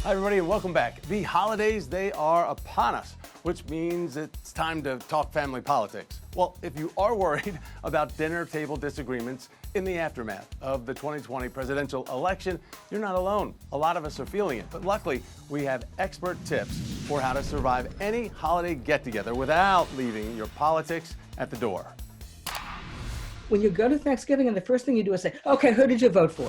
Hi, everybody, and welcome back. The holidays, they are upon us, which means it's time to talk family politics. Well, if you are worried about dinner table disagreements in the aftermath of the 2020 presidential election, you're not alone. A lot of us are feeling it, but luckily, we have expert tips for how to survive any holiday get-together without leaving your politics at the door. When you go to Thanksgiving and the first thing you do is say, okay, who did you vote for?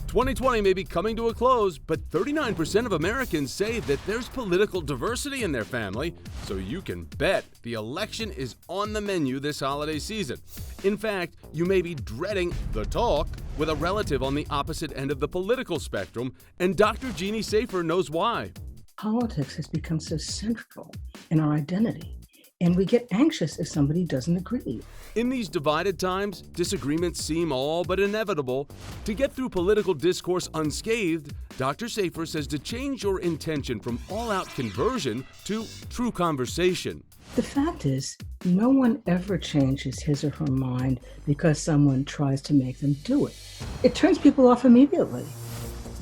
2020 may be coming to a close, but 39% of Americans say that there's political diversity in their family, so you can bet the election is on the menu this holiday season. In fact, you may be dreading the talk with a relative on the opposite end of the political spectrum, and Dr. Jeannie Safer knows why. Politics has become so central in our identity, and we get anxious if somebody doesn't agree. In these divided times, disagreements seem all but inevitable. To get through political discourse unscathed, Dr. Safer says to change your intention from all-out conversion to true conversation. The fact is, no one ever changes his or her mind because someone tries to make them do it. It turns people off immediately.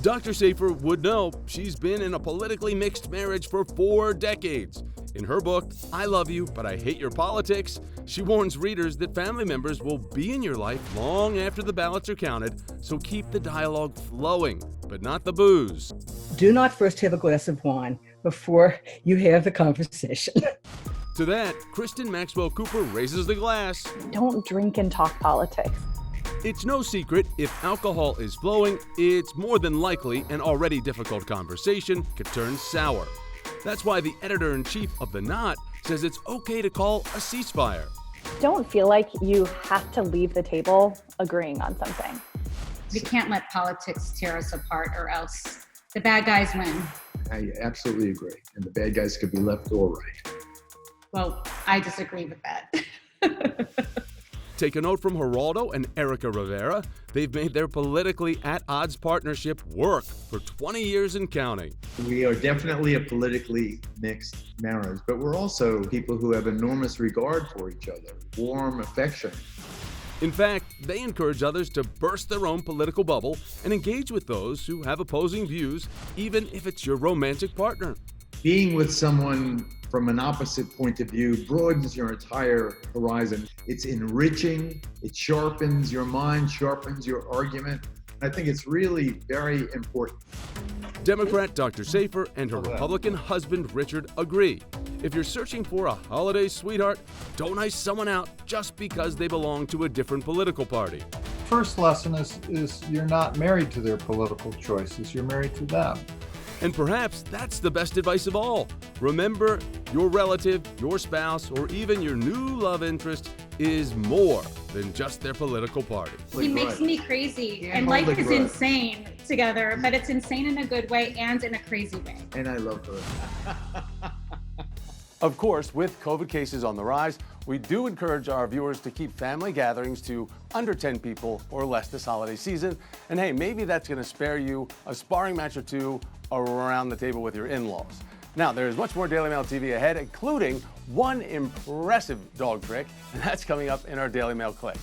Dr. Safer would know. She's been in a politically mixed marriage for 4 decades. In her book, I Love You, But I Hate Your Politics, she warns readers that family members will be in your life long after the ballots are counted, so keep the dialogue flowing, but not the booze. Do not first have a glass of wine before you have the conversation. To that, Kristen Maxwell Cooper raises the glass. Don't drink and talk politics. It's no secret, if alcohol is flowing, it's more than likely an already difficult conversation could turn sour. That's why the editor-in-chief of The Knot says it's okay to call a ceasefire. Don't feel like you have to leave the table agreeing on something. We can't let politics tear us apart, or else the bad guys win. I absolutely agree. And the bad guys could be left or right. Well, I disagree with that. Take a note from Geraldo and Erica Rivera. They've made their politically at-odds partnership work for 20 years and counting. We are definitely a politically mixed marriage, but we're also people who have enormous regard for each other, warm affection. In fact, they encourage others to burst their own political bubble and engage with those who have opposing views, even if it's your romantic partner. Being with someone from an opposite point of view broadens your entire horizon. It's enriching, it sharpens your mind, sharpens your argument. I think it's really very important. Democrat Dr. Safer and her Republican husband Richard agree. If you're searching for a holiday sweetheart, don't ice someone out just because they belong to a different political party. First lesson is you're not married to their political choices, you're married to them. And perhaps that's the best advice of all. Remember, your relative, your spouse, or even your new love interest is more than just their political party. He makes me crazy, and life is insane together, but it's insane in a good way and in a crazy way. And I love her. Of course, with COVID cases on the rise, we do encourage our viewers to keep family gatherings to under 10 people or less this holiday season. And hey, maybe that's going to spare you a sparring match or two around the table with your in-laws. Now, there's much more Daily Mail TV ahead, including one impressive dog trick, and that's coming up in our Daily Mail Click.